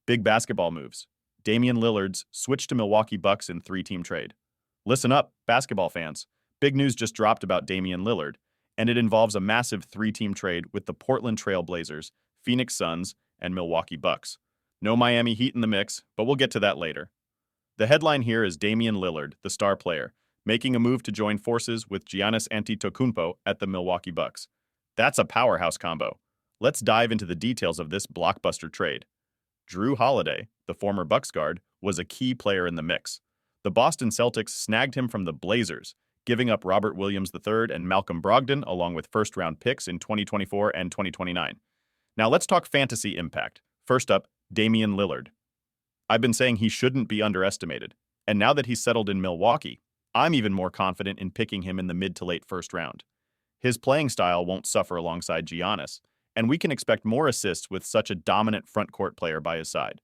Big basketball moves. Damian Lillard's switch to Milwaukee Bucks in three-team trade. Listen up, basketball fans. Big news just dropped about Damian Lillard, and it involves a massive three-team trade with the Portland Trail Blazers, Phoenix Suns, and Milwaukee Bucks. No Miami Heat in the mix, but we'll get to that later. The headline here is Damian Lillard, the star player, making a move to join forces with Giannis Antetokounmpo at the Milwaukee Bucks. That's a powerhouse combo. Let's dive into the details of this blockbuster trade. Jrue Holiday, the former Bucks guard, was a key player in the mix. The Boston Celtics snagged him from the Blazers, giving up Robert Williams III and Malcolm Brogdon along with first-round picks in 2024 and 2029. Now let's talk fantasy impact. First up, Damian Lillard. I've been saying he shouldn't be underestimated, and now that he's settled in Milwaukee, I'm even more confident in picking him in the mid to late first round. His playing style won't suffer alongside Giannis, and we can expect more assists with such a dominant front-court player by his side.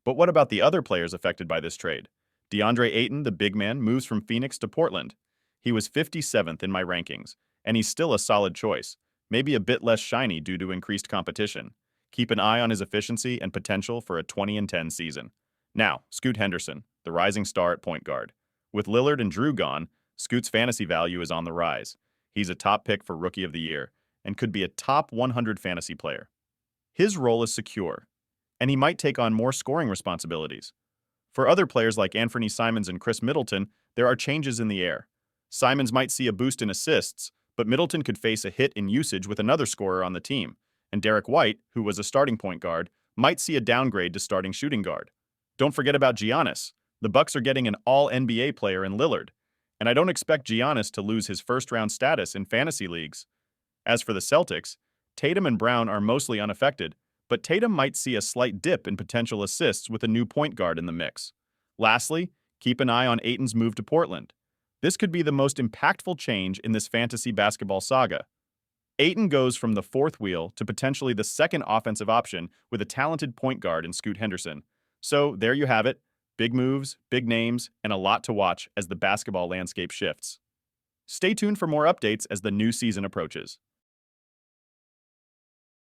But what about the other players affected by this trade? DeAndre Ayton, the big man, moves from Phoenix to Portland. He was 57th in my rankings, and he's still a solid choice, maybe a bit less shiny due to increased competition. Keep an eye on his efficiency and potential for a 20-10 season. Now, Scoot Henderson, the rising star at point guard. With Lillard and Jrue gone, Scoot's fantasy value is on the rise. He's a top pick for Rookie of the Year and could be a top 100 fantasy player. His role is secure, and he might take on more scoring responsibilities. For other players like Anthony Simons and Chris Middleton, there are changes in the air. Simons might see a boost in assists, but Middleton could face a hit in usage with another scorer on the team. And Derek White, who was a starting point guard, might see a downgrade to starting shooting guard. Don't forget about Giannis. The Bucks are getting an all-NBA player in Lillard, and I don't expect Giannis to lose his first-round status in fantasy leagues. As for the Celtics, Tatum and Brown are mostly unaffected, but Tatum might see a slight dip in potential assists with a new point guard in the mix. Lastly, keep an eye on Ayton's move to Portland. This could be the most impactful change in this fantasy basketball saga. Ayton goes from the fourth wheel to potentially the second offensive option with a talented point guard in Scoot Henderson. So there you have it. Big moves, big names, and a lot to watch as the basketball landscape shifts. Stay tuned for more updates as the new season approaches.